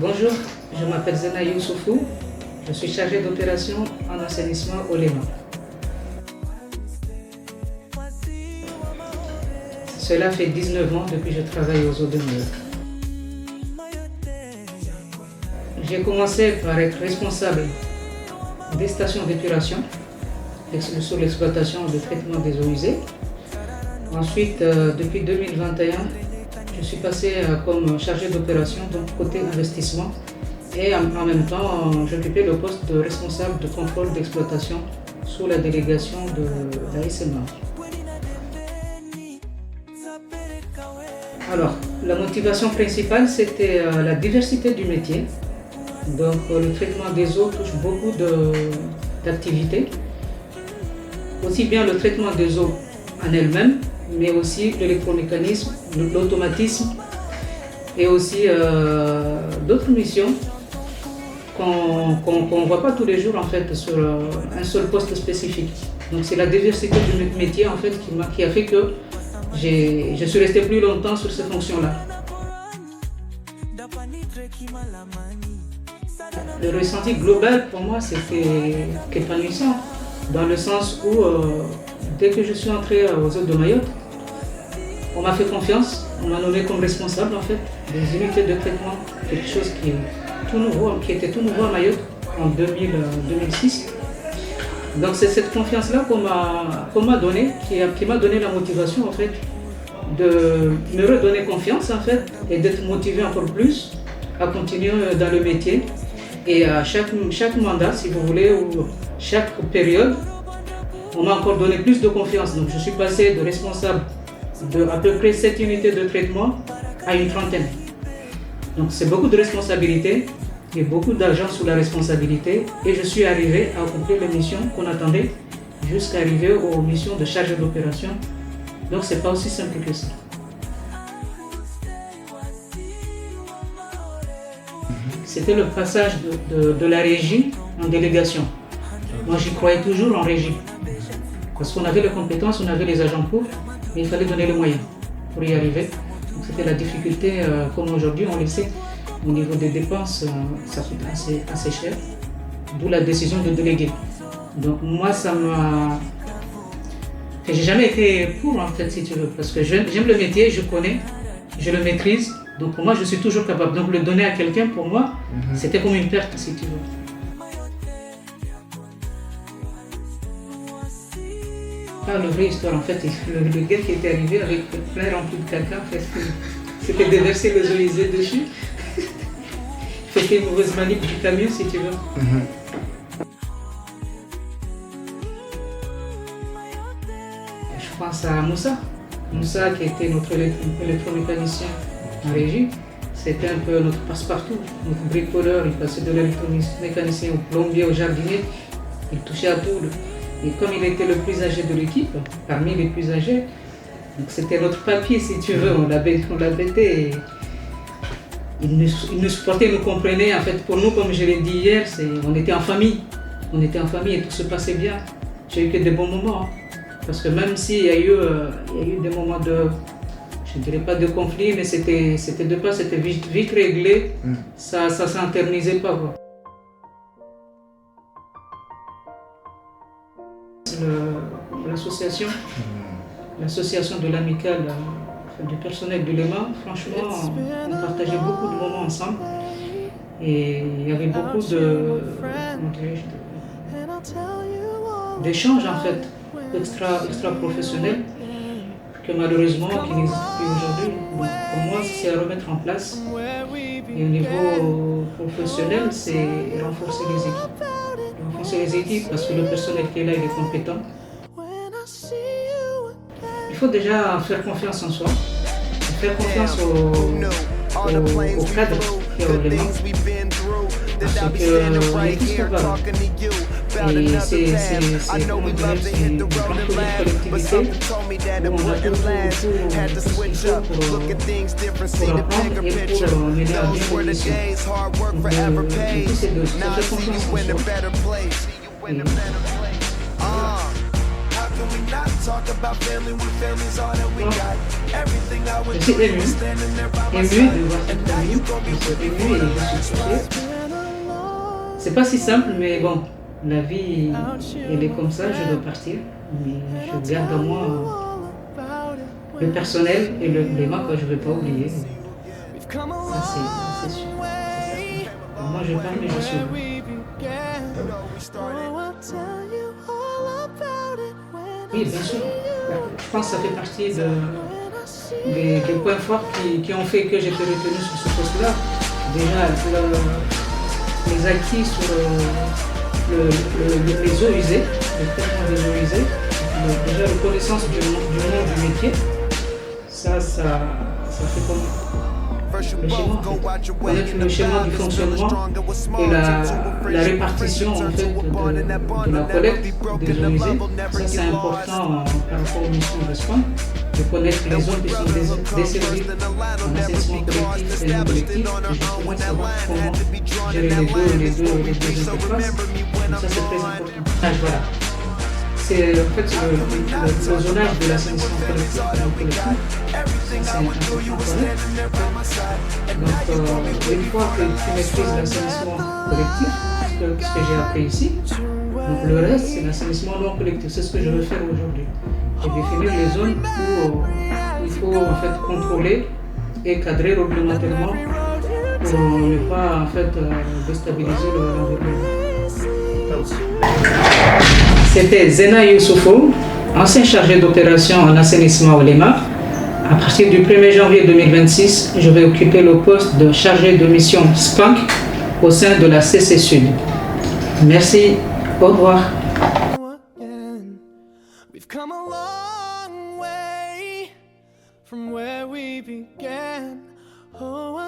Bonjour, je m'appelle Zena Youssoufou, je suis chargée d'opération en assainissement au Léman. Cela fait 19 ans depuis que je travaille aux eaux de Mayotte. J'ai commencé par être responsable des stations d'épuration sur l'exploitation de traitement des eaux usées. Ensuite, depuis 2021, je suis passé comme chargé d'opération, donc côté investissement, et en même temps, j'occupais le poste de responsable de contrôle d'exploitation sous la délégation de la SMA. Alors, la motivation principale, c'était la diversité du métier. Donc, le traitement des eaux touche beaucoup d'activités. Aussi bien le traitement des eaux en elles-mêmes, mais aussi l'électromécanisme, l'automatisme et aussi d'autres missions qu'on ne voit pas tous les jours en fait sur un seul poste spécifique. Donc c'est la diversité du métier en fait qui a fait que je suis resté plus longtemps sur ces fonctions-là. Le ressenti global pour moi c'était épanouissant dans le sens où dès que je suis entré aux eaux de Mayotte, on m'a fait confiance, on m'a nommé comme responsable en fait des unités de traitement, quelque chose qui était tout nouveau à Mayotte en 2006. Donc c'est cette confiance-là qu'on m'a donnée, qui m'a donné la motivation en fait de me redonner confiance en fait et d'être motivé encore plus à continuer dans le métier. Et à chaque mandat, si vous voulez, ou chaque période, on m'a encore donné plus de confiance. Donc je suis passé de responsable de à peu près 7 unités de traitement à une trentaine. Donc c'est beaucoup de responsabilités et beaucoup d'argent sous la responsabilité. Et je suis arrivé à accomplir les missions qu'on attendait jusqu'à arriver aux missions de chargé d'opération. Donc c'est pas aussi simple que ça. C'était le passage de la régie en délégation. Moi j'y croyais toujours en régie. Parce qu'on avait les compétences, on avait les agents pour, mais il fallait donner les moyens pour y arriver. Donc c'était la difficulté, comme aujourd'hui on le sait, au niveau des dépenses, ça coûte assez cher, d'où la décision de déléguer. Donc moi ça m'a... J'ai jamais été pour en fait si tu veux, parce que j'aime le métier, je connais, je le maîtrise, donc pour moi je suis toujours capable. Donc le donner à quelqu'un pour moi, c'était comme une perte si tu veux. Ah, la vraie histoire, en fait, le gars qui était arrivé avec plein rempli de caca, en fait, c'était déverser les eaux usées dessus. C'était une mauvaise manip du camion, si tu veux. Je pense à Moussa. Moussa, qui était notre électromécanicien en régie. C'était un peu notre passe-partout, notre bricoleur. Il passait de l'électromécanicien au plombier, au jardinier. Il touchait à tout. Et comme il était le plus âgé de l'équipe, parmi les plus âgés, donc c'était notre papier si tu veux, on l'embêtait. Il nous supportait, il nous comprenait. En fait, pour nous, comme je l'ai dit hier, on était en famille. On était en famille et tout se passait bien. J'ai eu que des bons moments. Hein. Parce que même s'il y a eu des moments de, je ne dirais pas de conflit, mais c'était vite réglé. Ça s'internisait pas. Quoi. L'association de l'amicale du personnel du Léman, franchement, on partageait beaucoup de moments ensemble et il y avait beaucoup d'échanges en fait, extra professionnels que malheureusement qui n'existent plus aujourd'hui. Donc pour moi, c'est à remettre en place et au niveau professionnel, c'est renforcer les équipes. Renforcer les équipes parce que le personnel qui est là, il est compétent. Il faut déjà faire confiance en soi, faire confiance au cadre qui est au Léman, parce qu'on est tous capables. Et c'est une grande collectivité où on a tout ce qu'il faut pour apprendre et pour mener à bien les missions. Donc c'est de faire confiance en soi. Je suis émue de voir cette famille, je suis émue et je suis touchée. C'est pas si simple, mais bon, la vie, elle est comme ça, je dois partir. Mais je garde en moi le personnel et les gens que je ne vais pas oublier. Ça, c'est sûr. Alors, moi, je parle, mais je suis oui, bien sûr. Je pense que ça fait partie des points forts qui ont fait que j'étais retenue sur ce poste-là. Déjà, les acquis sur les eaux usées, le traitement des eaux usées, déjà la connaissance du monde du métier, ça fait comme le schéma, en fait. Connaître le schéma du fonctionnement et la répartition en fait, de la collecte des eaux usées. Ça, c'est important par rapport aux missions de soins, de connaître les zones qui sont desservies en assainissement collectif et non collectif, et justement savoir comment gérer les deux interfaces. Donc ça, c'est très important. Voilà. C'est en fait le zonage de l'assainissement collectif et non collectif. C'est important. Donc, une fois que tu maîtrises l'assainissement collectif, ce que j'ai appris ici, donc le reste, c'est l'assainissement non collectif. C'est ce que je veux faire aujourd'hui. Et définir les zones où il faut en fait contrôler et cadrer réglementairement pour ne pas en fait déstabiliser l'environnement. C'était Zena Youssoufou, ancien chargé d'opération en assainissement au LEMA. À partir du 1er janvier 2026, je vais occuper le poste de chargé de mission SPANC au sein de la CC Sud. Merci, au revoir. We've come a long way from where we began. Oh,